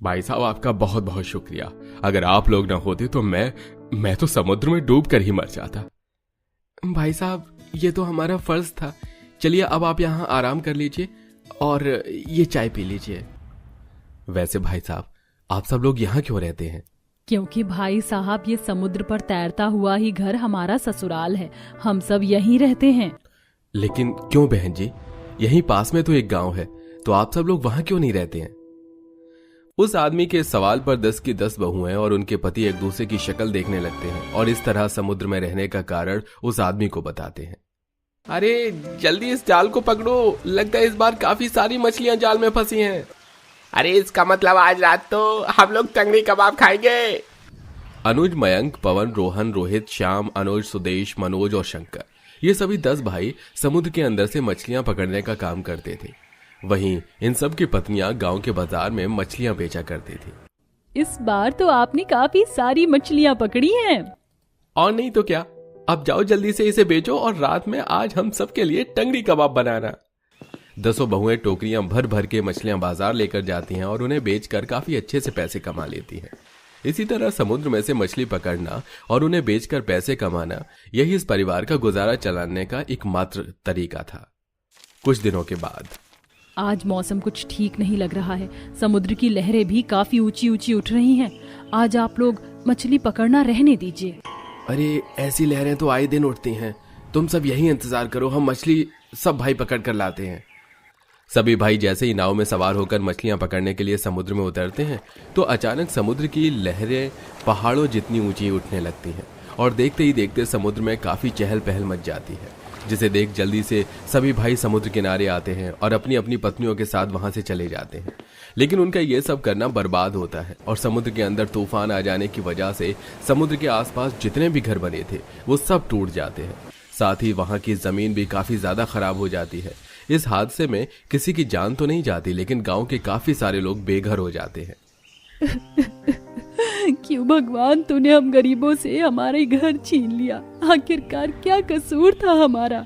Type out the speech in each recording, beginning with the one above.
भाई साहब आपका बहुत बहुत शुक्रिया। अगर आप लोग ना होते तो मैं तो समुद्र में डूब कर ही मर जाता। भाई साहब ये तो हमारा फर्ज था। चलिए अब आप यहाँ आराम कर लीजिए और ये चाय पी लीजिए। वैसे भाई साहब आप सब लोग यहाँ क्यों रहते हैं? क्योंकि भाई साहब ये समुद्र पर तैरता हुआ ही घर हमारा ससुराल है, हम सब यहीं रहते हैं। लेकिन क्यों बहन जी, यहीं पास में तो एक गांव है, तो आप सब लोग वहां क्यों नहीं रहते हैं? उस आदमी के सवाल पर 10 की 10 बहुएं और उनके पति एक दूसरे की शक्ल देखने लगते हैं और इस तरह समुद्र में रहने का कारण उस आदमी को बताते हैं। अरे जल्दी इस जाल को पकड़ो, लगता है इस बार काफी सारी मछलियां जाल में फंसी हैं। अरे इसका मतलब आज रात तो हम लोग टंगड़ी कबाब खाएंगे। अनुज, मयंक, पवन, रोहन, रोहित, श्याम, अनुज, सुदेश, मनोज और शंकर, ये सभी 10 भाई समुद्र के अंदर से मछलियां पकड़ने का काम करते थे। वहीं इन सब की पत्नियां गांव के बाजार में मछलियां बेचा करती थी। इस बार तो आपने काफी सारी मछलियां पकड़ी हैं। और नहीं तो क्या, अब जाओ जल्दी से इसे बेचो और रात में आज हम सबके लिए टंगड़ी कबाब बनाना। 10 बहुएं टोकरियां भर भर के मछलियां बाजार लेकर जाती हैं और उन्हें बेचकर काफी अच्छे से पैसे कमा लेती हैं। इसी तरह समुद्र में से मछली पकड़ना और उन्हें बेचकर पैसे कमाना, यही इस परिवार का गुजारा चलाने का एकमात्र तरीका था। कुछ दिनों के बाद आज मौसम कुछ ठीक नहीं लग रहा है, समुद्र की लहरें भी काफी ऊंची ऊंची उठ रही हैं। आज आप लोग मछली पकड़ना रहने दीजिए। अरे ऐसी लहरें तो आए दिन उठती हैं, तुम सब यही इंतजार करो, हम मछली सब भाई पकड़ कर लाते हैं। सभी भाई जैसे ही नाव में सवार होकर मछलियां पकड़ने के लिए समुद्र में उतरते हैं तो अचानक समुद्र की लहरें पहाड़ों जितनी ऊंची उठने लगती हैं और देखते ही देखते समुद्र में काफी चहल पहल मच जाती है, जिसे देख जल्दी से सभी भाई समुद्र किनारे आते हैं और अपनी अपनी पत्नियों के साथ वहां से चले जाते हैं। लेकिन उनका ये सब करना बर्बाद होता है और समुद्र के अंदर तूफान आ जाने की वजह से समुद्र के आसपास जितने भी घर बने थे वो सब टूट जाते हैं। साथ ही वहां की जमीन भी काफी ज्यादा खराब हो जाती है। इस हादसे में किसी की जान तो नहीं जाती, लेकिन गांव के काफी सारे लोग बेघर हो जाते हैं। क्यों भगवान तूने हम गरीबों से हमारे घर छीन लिया? आखिरकार क्या कसूर था हमारा?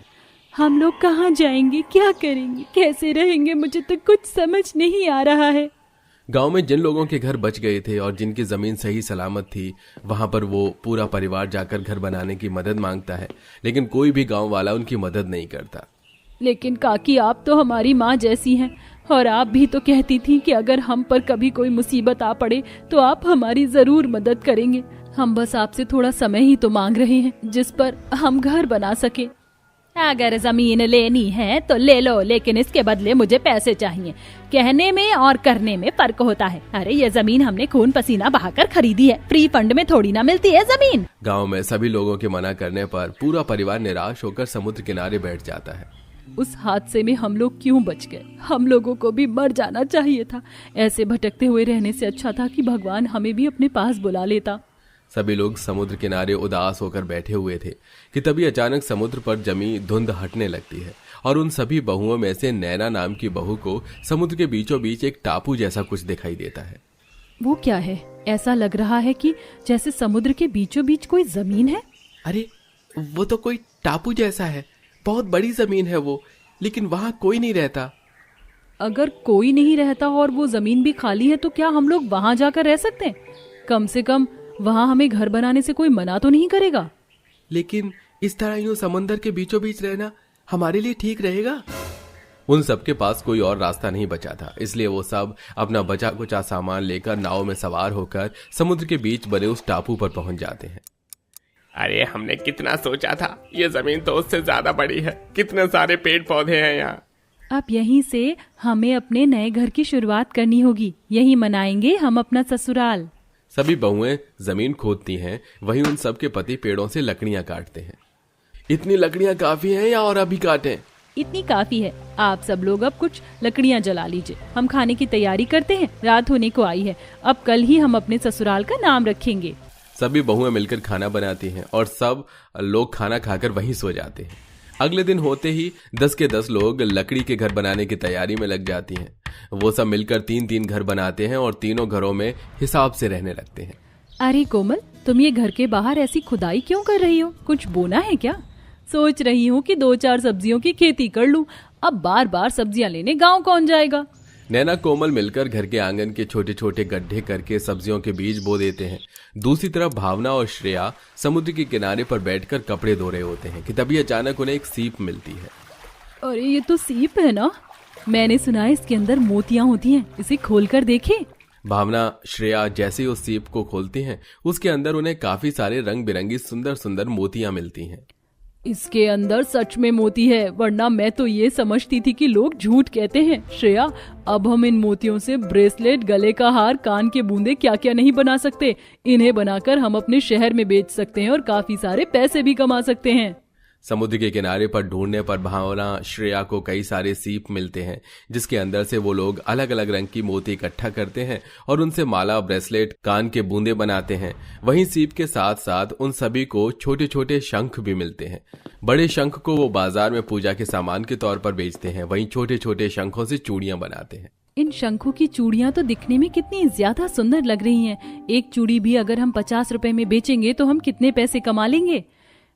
हम लोग कहाँ जाएंगे, क्या करेंगे, कैसे रहेंगे? मुझे तो कुछ समझ नहीं आ रहा है। गांव में जिन लोगों के घर बच गए थे और जिनकी जमीन सही सलामत थी, वहां पर वो पूरा परिवार जाकर घर बनाने की मदद मांगता है, लेकिन कोई भी गांव वाला उनकी मदद नहीं करता। लेकिन काकी आप तो हमारी माँ जैसी हैं और आप भी तो कहती थी कि अगर हम पर कभी कोई मुसीबत आ पड़े तो आप हमारी जरूर मदद करेंगे। हम बस आपसे थोड़ा समय ही तो मांग रहे हैं जिस पर हम घर बना सके। अगर जमीन लेनी है तो ले लो, लेकिन इसके बदले मुझे पैसे चाहिए। कहने में और करने में फर्क होता है। अरे ये जमीन हमने खून पसीना बहाकर खरीदी है, फ्री फंड में थोड़ी ना मिलती है जमीन। गांव में सभी लोगों के मना करने पर पूरा परिवार निराश होकर समुद्र किनारे बैठ जाता है। उस हादसे में हम लोग क्यों बच गए? हम लोगों को भी मर जाना चाहिए था। ऐसे भटकते हुए रहने से अच्छा था कि भगवान हमें भी अपने पास बुला लेता। सभी लोग समुद्र किनारे उदास होकर बैठे हुए थे कि तभी अचानक समुद्र पर जमी धुंध हटने लगती है और उन सभी बहुओं में से नैना नाम की बहू को समुद्र के बीचों बीच एक टापू जैसा कुछ दिखाई देता है। वो क्या है? ऐसा लग रहा है कि जैसे समुद्र के बीचों बीच कोई जमीन है। अरे वो तो कोई टापू जैसा है, बहुत बड़ी जमीन है वो, लेकिन वहां कोई नहीं रहता। अगर कोई नहीं रहता और वो जमीन भी खाली है तो क्या हम लोग वहां जाकर रह सकते हैं? कम से कम वहां हमें घर बनाने से कोई मना तो नहीं करेगा। लेकिन इस तरह यूं समंदर के बीचों बीच रहना हमारे लिए ठीक रहेगा? उन सबके पास कोई और रास्ता नहीं बचा था, इसलिए वो सब अपना बचा कुचा सामान लेकर नाव में सवार होकर समुद्र के बीच बने उस टापू पर पहुंच जाते हैं। अरे हमने कितना सोचा था, ये जमीन तो उससे ज्यादा बड़ी है, कितने सारे पेड़ पौधे हैं यहाँ। अब यहीं से हमें अपने नए घर की शुरुआत करनी होगी, यहीं मनाएंगे हम अपना ससुराल। सभी बहुएं जमीन खोदती हैं, वहीं उन सब के पति पेड़ों से लकड़ियां काटते हैं। इतनी लकड़ियां काफी हैं या और अभी काटें? इतनी काफी है। आप सब लोग अब कुछ लकड़ियां जला लीजिए, हम खाने की तैयारी करते हैं। रात होने को आई है, अब कल ही हम अपने ससुराल का नाम रखेंगे। सभी बहुएं मिलकर खाना बनाती हैं और सब लोग खाना खाकर वहीं सो जाते हैं। अगले दिन होते ही 10 के 10 लोग लकड़ी के घर बनाने की तैयारी में लग जाती हैं। वो सब मिलकर 3-3 घर बनाते हैं और तीनों घरों में हिसाब से रहने लगते हैं। अरे कोमल, तुम ये घर के बाहर ऐसी खुदाई क्यों कर रही हो? कुछ बोना है क्या? सोच रही हूँ कि 2-4 सब्जियों की खेती कर लूं। अब बार बार सब्जियां लेने गांव कौन जाएगा? नैना कोमल मिलकर घर के आंगन के छोटे छोटे गड्ढे करके सब्जियों के बीज बो देते हैं। दूसरी तरफ भावना और श्रेया समुद्र के किनारे पर बैठकर कपड़े धो रहे होते हैं कि तभी अचानक उन्हें एक सीप मिलती है। अरे ये तो सीप है ना, मैंने सुना है इसके अंदर मोतियां होती हैं, इसे खोलकर देखें। भावना श्रेया जैसे ही उस सीप को खोलती हैं, उसके अंदर उन्हें काफी सारे रंग बिरंगी सुंदर सुंदर मोतियां मिलती हैं। इसके अंदर सच में मोती है, वरना मैं तो ये समझती थी कि लोग झूठ कहते हैं। श्रेया, अब हम इन मोतियों से ब्रेसलेट, गले का हार, कान के बूंदे क्या क्या नहीं बना सकते। इन्हें बनाकर हम अपने शहर में बेच सकते हैं और काफी सारे पैसे भी कमा सकते हैं। समुद्र के किनारे पर ढूंढने पर भावना श्रेया को कई सारे सीप मिलते हैं, जिसके अंदर से वो लोग अलग अलग रंग की मोती इकट्ठा करते हैं और उनसे माला, ब्रेसलेट, कान के बूंदे बनाते हैं। वहीं सीप के साथ साथ उन सभी को छोटे छोटे शंख भी मिलते हैं। बड़े शंख को वो बाजार में पूजा के सामान के तौर पर बेचते हैं, वहीं छोटे छोटे शंखों से चूड़ियां बनाते हैं। इन शंखों की चूड़ियां तो दिखने में कितनी ज्यादा सुंदर लग रही हैं। एक चूड़ी भी अगर हम 50 रुपए में बेचेंगे तो हम कितने पैसे कमा लेंगे।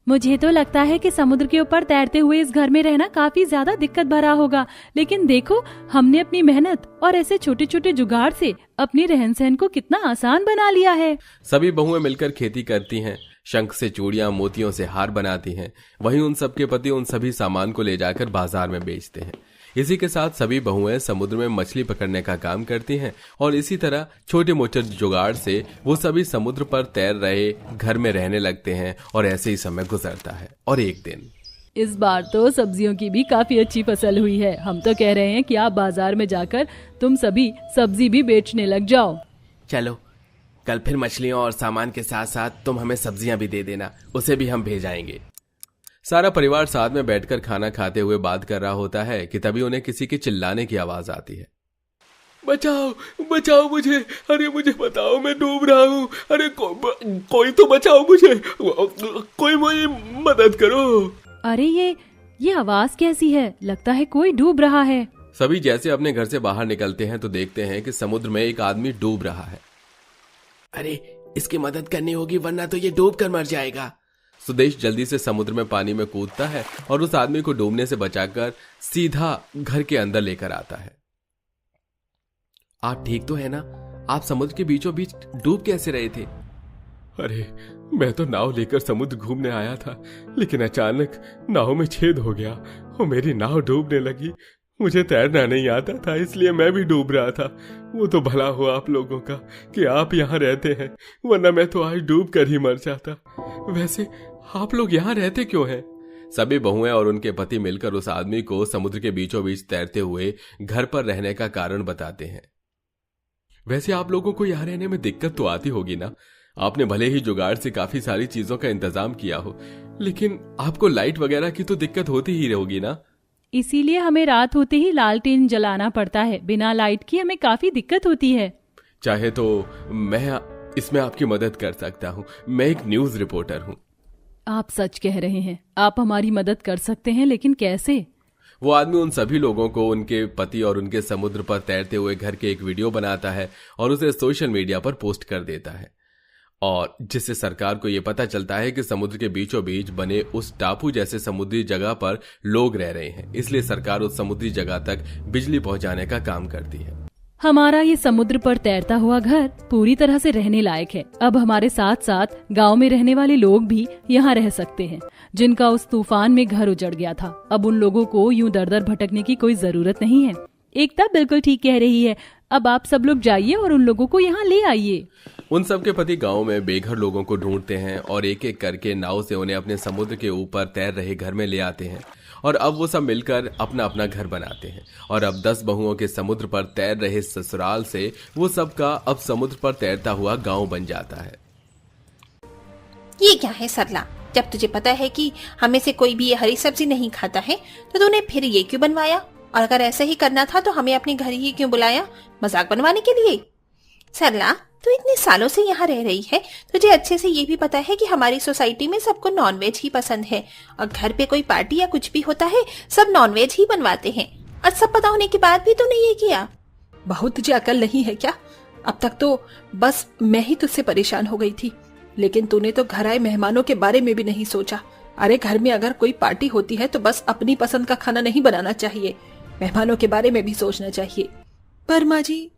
मुझे तो लगता है कि समुद्र के ऊपर तैरते हुए इस घर में रहना काफी ज्यादा दिक्कत भरा होगा, लेकिन देखो हमने अपनी मेहनत और ऐसे छोटे छोटे जुगाड़ से अपनी रहन सहन को कितना आसान बना लिया है। सभी बहुएं मिलकर खेती करती हैं, शंख से चूड़ियां, मोतियों से हार बनाती हैं। वहीं उन सबके पति उन सभी सामान को ले जाकर बाजार में बेचते हैं। इसी के साथ सभी बहुएं समुद्र में मछली पकड़ने का काम करती हैं और इसी तरह छोटे मोटे जुगाड़ से वो सभी समुद्र पर तैर रहे घर में रहने लगते हैं और ऐसे ही समय गुजरता है। और एक दिन इस बार तो सब्जियों की भी काफी अच्छी फसल हुई है। हम तो कह रहे हैं कि आप बाजार में जाकर तुम सभी सब्जी भी बेचने लग जाओ। चलो, कल फिर मछलियों और सामान के साथ साथ तुम हमें सब्जियां भी दे देना, उसे भी हम भेजाएंगे। सारा परिवार साथ में बैठकर खाना खाते हुए बात कर रहा होता है कि तभी उन्हें किसी के चिल्लाने की आवाज आती है। बचाओ, बचाओ मुझे, अरे मुझे बताओ, मैं डूब रहा हूँ। अरे कोई तो बचाओ मुझे, कोई मेरी मदद करो। अरे ये आवाज कैसी है? लगता है कोई डूब रहा है। सभी जैसे अपने घर से बाहर निकलते हैं तो देखते हैं कि समुद्र में एक आदमी डूब रहा है। अरे इसकी मदद करनी होगी, वरना तो ये डूब कर मर जाएगा। सुदेश जल्दी से समुद्र में पानी में कूदता है और उस आदमी को डूबने से बचाकर सीधा घर के अंदर लेकर आता है। आप ठीक तो है ना? आप समुद्र के बीचों बीच डूब कैसे रहे थे? अरे मैं तो नाव लेकर समुद्र घूमने आया था, लेकिन अचानक नाव में छेद हो गया और मेरी नाव डूबने लगी। मुझे तैरना नहीं आता था, इसलिए मैं भी डूब रहा था। वो तो भला हुआ आप लोगों का कि आप यहाँ रहते हैं, वरना मैं तो आज डूब कर ही मर जाता। वैसे आप लोग यहाँ रहते क्यों हैं? सभी बहुएं और उनके पति मिलकर उस आदमी को समुद्र के बीचों बीच तैरते हुए घर पर रहने का कारण बताते हैं। वैसे आप लोगों को यहाँ रहने में दिक्कत तो आती होगी ना? आपने भले ही जुगाड़ से काफी सारी चीजों का इंतजाम किया हो, लेकिन आपको लाइट वगैरह की तो दिक्कत होती ही होगी ना? इसीलिए हमें रात होते ही लालटेन जलाना पड़ता है। बिना लाइट की हमें काफी दिक्कत होती है। चाहे तो मैं इसमें आपकी मदद कर सकता हूँ। मैं एक न्यूज रिपोर्टर हूँ। आप सच कह रहे हैं, आप हमारी मदद कर सकते हैं, लेकिन कैसे? वो आदमी उन सभी लोगों को उनके पति और उनके समुद्र पर तैरते हुए घर के एक वीडियो बनाता है और उसे सोशल मीडिया पर पोस्ट कर देता है, और जिससे सरकार को यह पता चलता है कि समुद्र के बीचों बीच बने उस टापू जैसे समुद्री जगह पर लोग रह रहे हैं। इसलिए सरकार उस समुद्री जगह तक बिजली पहुंचाने का काम करती है। हमारा ये समुद्र पर तैरता हुआ घर पूरी तरह से रहने लायक है। अब हमारे साथ साथ गांव में रहने वाले लोग भी यहाँ रह सकते हैं, जिनका उस तूफान में घर उजड़ गया था। अब उन लोगों को यूं दर दर भटकने की कोई जरूरत नहीं है। एकता बिल्कुल ठीक कह रही है। अब आप सब लोग जाइए और उन लोगों को यहाँ ले आइए। उन सब के पति गांव में बेघर लोगों को ढूंढते हैं और एक एक करके नाव से उन्हें अपने समुद्र के ऊपर तैर रहे घर में ले आते हैं, और अब वो सब मिलकर अपना अपना घर बनाते हैं। और अब 10 बहुओं के समुद्र पर तैर रहे ससुराल से वो सब का अब समुद्र पर तैरता हुआ गांव बन जाता है। ये क्या है सरला? जब तुझे पता है कि हमें से कोई भी ये हरी सब्जी नहीं खाता है, तो तूने फिर ये क्यों बनवाया? और अगर ऐसा ही करना था तो हमें अपने घर ही क्यों बुलाया? मजाक बनवाने के लिए? सरला, तू इतने सालों से यहाँ रह रही है, तुझे अच्छे से ये भी पता है कि हमारी सोसाइटी में सबको नॉनवेज ही पसंद है, और घर पे कोई पार्टी या कुछ भी होता है सब नॉनवेज ही बनवाते हैं। और सब पता होने के बाद भी तूने ये किया? बहुत तुझे अकल नहीं है क्या? अब तक तो बस मैं ही तुझसे परेशान हो गई थी, लेकिन तूने तो घर आए मेहमानों के बारे में भी नहीं सोचा। अरे घर में अगर कोई पार्टी होती है तो बस अपनी पसंद का खाना नहीं बनाना चाहिए, मेहमानों के बारे में भी सोचना चाहिए। पर माँ जी।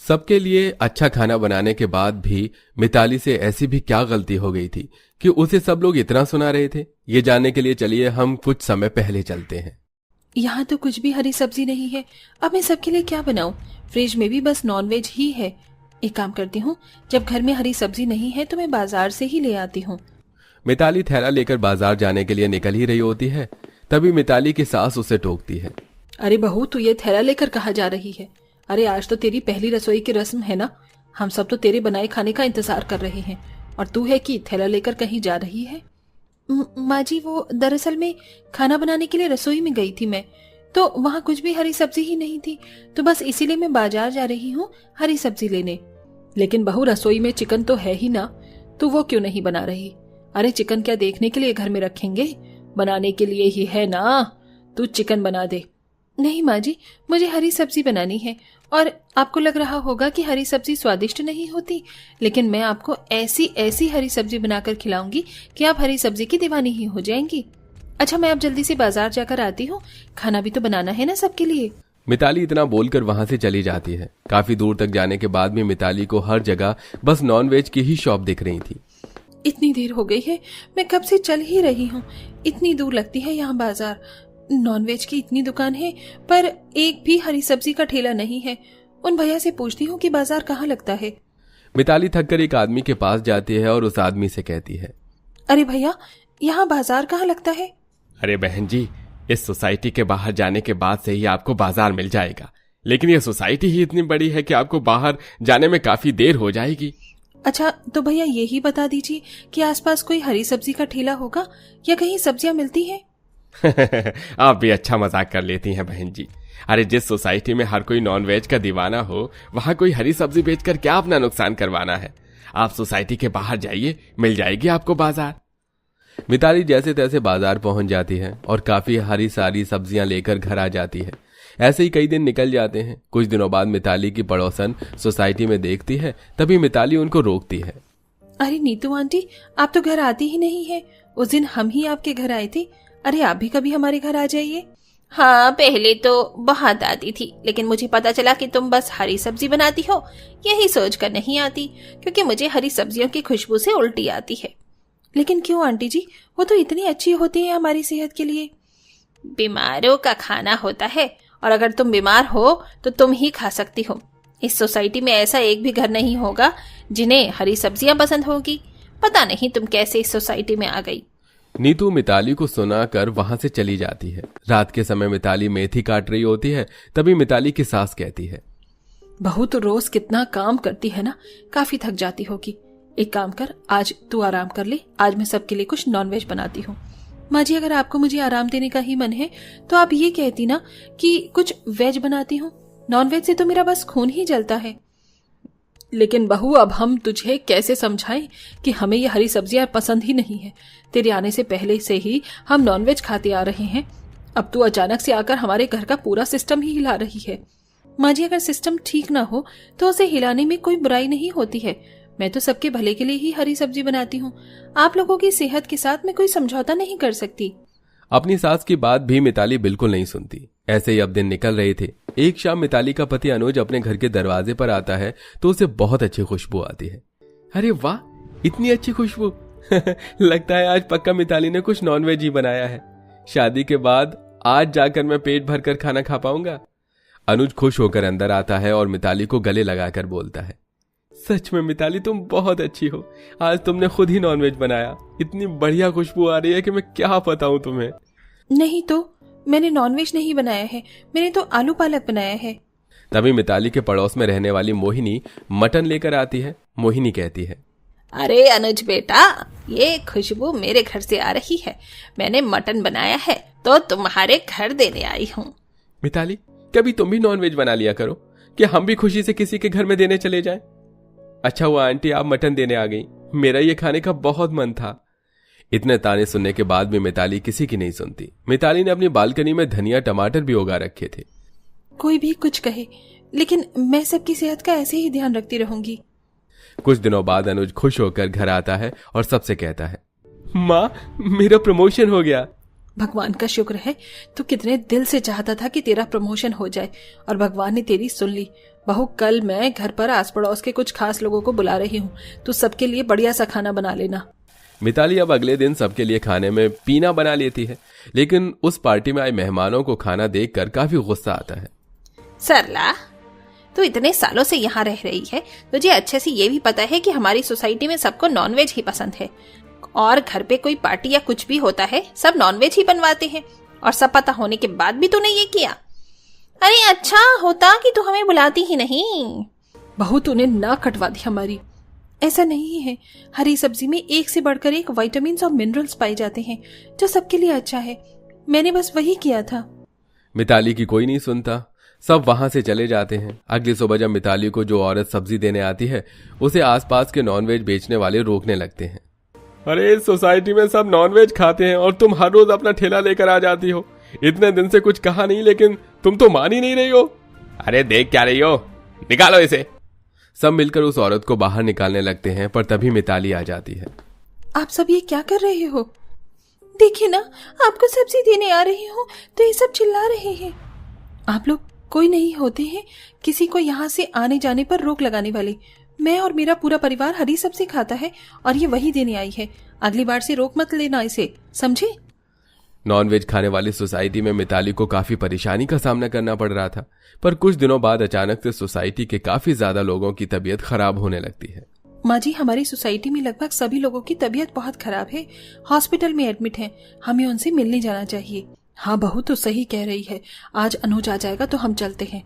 सबके लिए अच्छा खाना बनाने के बाद भी मिताली से ऐसी भी क्या गलती हो गई थी कि उसे सब लोग इतना सुना रहे थे। ये जानने के लिए चलिए हम कुछ समय पहले चलते हैं। यहाँ तो कुछ भी हरी सब्जी नहीं है। अब मैं सबके लिए क्या बनाऊं? फ्रिज में भी बस नॉनवेज ही है। एक काम करती हूँ, जब घर में हरी सब्जी नहीं है तो मैं बाजार से ही ले आती हूँ। मिताली थैला लेकर बाजार जाने के लिए निकल ही रही होती है। तभी मिताली की सास उसे टोकती है। अरे बहू, तू ये थैला लेकर कहाँ जा रही है? अरे आज तो तेरी पहली रसोई की रस्म है ना। हम सब तो तेरे बनाए खाने का इंतजार कर रहे हैं और तू है कि थैला लेकर कहीं जा रही है। माँ जी, वो दरअसल में खाना बनाने के लिए रसोई में गई थी मैं, तो वहाँ कुछ भी हरी सब्जी ही नहीं थी, तो बस इसीलिए मैं बाजार जा रही हूँ हरी सब्जी लेने। लेकिन बहू, रसोई में चिकन तो है ही ना, तो वो क्यों नहीं बना रही? अरे चिकन क्या देखने के लिए घर में रखेंगे, बनाने के लिए ही है ना। तू चिकन बना दे। नहीं माँ जी, मुझे हरी सब्जी बनानी है। और आपको लग रहा होगा कि हरी सब्जी स्वादिष्ट नहीं होती, लेकिन मैं आपको ऐसी ऐसी हरी सब्जी बनाकर खिलाऊंगी कि आप हरी सब्जी की दीवानी ही हो जाएंगी। अच्छा, मैं अब जल्दी से बाजार जाकर आती हूँ, खाना भी तो बनाना है ना सबके लिए। मिताली इतना बोलकर वहां से चली जाती है। काफी दूर तक जाने के बाद भी मिताली को हर जगह बस नॉनवेज की ही शॉप दिख रही थी। इतनी देर हो गई है, मैं कब से चल ही रही हूँ। इतनी दूर लगती है यहाँ बाजार। नॉनवेज की इतनी दुकान है पर एक भी हरी सब्जी का ठेला नहीं है। उन भैया से पूछती हूँ कि बाजार कहाँ लगता है। मिताली थककर एक आदमी के पास जाती है और उस आदमी से कहती है, अरे भैया, यहाँ बाजार कहाँ लगता है? अरे बहन जी, इस सोसाइटी के बाहर जाने के बाद से ही आपको बाजार मिल जाएगा, लेकिन ये सोसाइटी ही इतनी बड़ी है कि आपको बाहर जाने में काफी देर हो जाएगी। अच्छा, तो भैया यही बता दीजिए कि आसपास कोई हरी सब्जी का ठेला होगा या कहीं सब्जियां मिलती हैं? आप भी अच्छा मजाक कर लेती हैं बहन जी। अरे जिस सोसाइटी में हर कोई नॉनवेज का दीवाना हो, वहां कोई हरी सब्जी बेचकर क्या अपना नुकसान करवाना है। आप सोसाइटी के बाहर जाइए, मिल जाएगी आपको बाजार। मिताली जैसे तैसे बाजार पहुंच जाती है और काफी हरी सारी सब्जियां लेकर घर आ जाती है। ऐसे ही कई दिन निकल जाते हैं। कुछ दिनों बाद मिताली की पड़ोसन सोसाइटी में देखती है। तभी मिताली उनको रोकती है। अरे नीतू आंटी, आप तो घर आती ही नहीं है। उस दिन हम ही आपके घर आए थे। अरे आप भी कभी हमारे घर आ जाइए। हाँ, पहले तो बहुत आती थी, लेकिन मुझे पता चला कि तुम बस हरी सब्जी बनाती हो। यही सोच कर नहीं आती, क्योंकि मुझे हरी सब्जियों की खुशबू से उल्टी आती है। लेकिन क्यों आंटी जी, वो तो इतनी अच्छी होती है हमारी सेहत के लिए। बीमारों का खाना होता है, और अगर तुम बीमार हो तो तुम ही खा सकती हो। इस सोसाइटी में ऐसा एक भी घर नहीं होगा जिन्हें हरी सब्जियां पसंद होगी। पता नहीं तुम कैसे इस सोसाइटी में आ गई। नीतू मिताली को सुनाकर वहां से चली जाती है। रात के समय मिताली मेथी काट रही होती है। तभी मिताली की सास कहती है, बहू तो रोज कितना काम करती है ना, काफी थक जाती होगी। एक काम कर, आज तू आराम कर ले। आज मैं सबके लिए कुछ नॉनवेज बनाती हूँ। माँ जी, अगर आपको मुझे आराम देने का ही मन है तो आप ये कहती ना कि कुछ वेज बनाती हूँ। नॉनवेज से तो मेरा बस खून ही जलता है। लेकिन बहू, अब हम तुझे कैसे समझाएं कि हमें ये हरी सब्जियां पसंद ही नहीं है। तेरे आने से पहले से ही हम नॉनवेज खाते आ रहे हैं। अब तू अचानक से आकर हमारे घर का पूरा सिस्टम ही हिला रही है। माँ जी, अगर सिस्टम ठीक ना हो तो उसे हिलाने में कोई बुराई नहीं होती है। मैं तो सबके भले के लिए ही हरी सब्जी बनाती हूँ। आप लोगों की सेहत के साथ मैं कोई समझौता नहीं कर सकती। अपनी सास की बात भी मिताली बिल्कुल नहीं सुनती। ऐसे ही अब दिन निकल रहे थे। एक शाम मिताली का पति अनुज अपने घर के दरवाजे पर आता है तो उसे बहुत अच्छी खुशबू आती है। अरे वाह, इतनी अच्छी खुशबू! लगता है आज पक्का मिताली ने कुछ नॉनवेज ही बनाया है। शादी के बाद आज जाकर मैं पेट भरकर खाना खा पाऊंगा। अनुज खुश होकर अंदर आता है और मिताली को गले लगाकर बोलता है, सच में मिताली, तुम बहुत अच्छी हो। आज तुमने खुद ही नॉनवेज बनाया। इतनी बढ़िया खुशबू आ रही है कि मैं क्या बताऊं तुम्हें। नहीं तो मैंने नॉनवेज नहीं बनाया है, मैंने तो आलू पालक बनाया है। तभी मिताली के पड़ोस में रहने वाली मोहिनी मटन लेकर आती है। मोहिनी कहती है, अरे अनुज बेटा, ये खुशबू मेरे घर से आ रही है। मैंने मटन बनाया है तो तुम्हारे घर देने आई हूँ। मिताली, कभी तुम भी नॉनवेज बना लिया करो कि हम भी खुशी से किसी के घर में देने चले जाएं। अच्छा हुआ आंटी आप मटन देने आ गई, मेरा ये खाने का बहुत मन था। इतने ताने सुनने के बाद भी मिताली किसी की नहीं सुनती। मिताली ने अपनी बालकनी में धनिया टमाटर भी उगा रखे थे। कोई भी कुछ कहे, लेकिन मैं सबकी सेहत का ऐसे ही ध्यान रखती रहूंगी। कुछ दिनों बाद अनुज खुश होकर घर आता है और सबसे कहता है, माँ, मेरा प्रमोशन हो गया। भगवान का शुक्र है, तू कितने दिल से चाहता था कि तेरा प्रमोशन हो जाए और भगवान ने तेरी सुन ली बहू कल मैं घर पर आस पड़ोस के कुछ खास लोगों को बुला रही हूँ, तो सबके लिए बढ़िया सा खाना बना लेना। मिताली अब अगले दिन सबके लिए खाने में पीना बना लेती है, लेकिन उस पार्टी में आए मेहमानों को खाना देखकर काफी गुस्सा आता है। सरला, तू इतने सालों से यहाँ रह रही है, तुझे अच्छे से ये भी पता है कि हमारी सोसाइटी में सबको नॉनवेज ही पसंद है, और घर पे कोई पार्टी या कुछ भी होता है सब नॉनवेज ही बनवाते हैं, और सब पता होने के बाद भी तूने ये किया। अरे अच्छा होता कि तू हमें बुलाती ही नहीं। बहू तूने ना कटवा दी हमारी। ऐसा नहीं है, हरी सब्जी में एक से बढ़कर एक विटामिन और मिनरल्स पाए जाते हैं जो सबके लिए अच्छा है। मैंने बस वही किया था। मिताली की कोई नहीं सुनता, सब वहां से चले जाते हैं। अगली सुबह जब मिताली को जो औरत सब्जी देने आती है उसे आसपास के नॉनवेज बेचने वाले रोकने लगते हैं। अरे इस सोसाइटी में सब नॉनवेज खाते हैं और तुम हर रोज अपना ठेला लेकर आ जाती हो। इतने दिन से कुछ कहा नहीं, लेकिन तुम तो मान ही नहीं रही हो। अरे देख क्या रही हो, निकालो इसे। सब मिलकर उस औरत को बाहर निकालने लगते हैं, पर तभी मिताली आ जाती है। आप सब ये क्या कर रहे हो? देखिए ना, आपको सब्जी देने आ रही हूँ तो ये सब चिल्ला रहे हैं। आप लोग कोई नहीं होते हैं किसी को यहाँ से आने जाने पर रोक लगाने वाले। मैं और मेरा पूरा परिवार हरी सब्जी खाता है और ये वही देने आई है। अगली बार से रोक मत लेना इसे, समझे? नॉनवेज खाने वाली सोसाइटी में मिताली को काफी परेशानी का सामना करना पड़ रहा था, पर कुछ दिनों बाद अचानक से सोसाइटी के काफी ज्यादा लोगों की तबीयत खराब होने लगती है। माँ जी, हमारी सोसाइटी में लगभग सभी लोगों की तबीयत बहुत खराब है, हॉस्पिटल में एडमिट हैं। हमें उनसे मिलने जाना चाहिए। हाँ बहू तो सही कह रही है, आज अनुज आ जाएगा तो हम चलते हैं।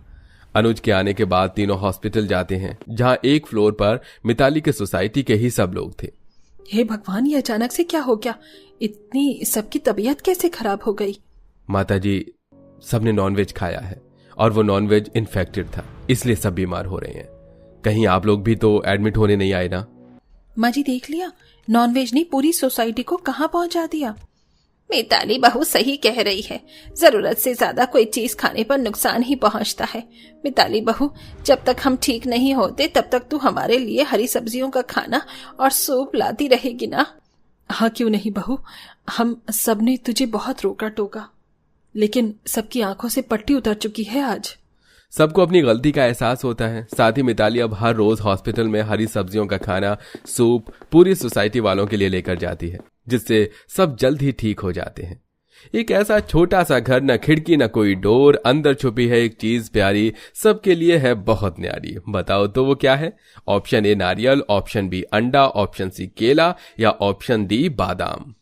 अनुज के आने के बाद तीनों हॉस्पिटल जाते हैं, जहां एक फ्लोर पर मिताली के सोसाइटी के ही सब लोग थे। हे भगवान, ये अचानक से क्या हो गया? इतनी सबकी तबीयत कैसे खराब हो गई? माताजी, सबने नॉनवेज खाया है और वो नॉनवेज इन्फेक्टेड था, इसलिए सब बीमार हो रहे हैं। कहीं आप लोग भी तो एडमिट होने नहीं आए ना? माँ जी देख लिया, नॉनवेज ने पूरी सोसाइटी को कहाँ पहुंचा दिया। मिताली बहू सही कह रही है, जरूरत से ज्यादा कोई चीज खाने पर नुकसान ही पहुंचता है। मिताली बहू, जब तक हम ठीक नहीं होते तब तक तू हमारे लिए हरी सब्जियों का खाना और सूप लाती रहेगी ना? हाँ क्यों नहीं बहू, हम सबने तुझे बहुत रोका टोका, लेकिन सबकी आंखों से पट्टी उतर चुकी है आज। सबको अपनी गलती का एहसास होता है। साथ ही मिताली अब हर रोज हॉस्पिटल में हरी सब्जियों का खाना, सूप पूरी सोसाइटी वालों के लिए लेकर जाती है, जिससे सब जल्द ही ठीक हो जाते हैं। एक ऐसा छोटा सा घर, न खिड़की न कोई डोर, अंदर छुपी है एक चीज प्यारी, सबके लिए है बहुत न्यारी। बताओ तो वो क्या है? ऑप्शन ए नारियल, ऑप्शन बी अंडा, ऑप्शन सी केला या ऑप्शन डी बादाम।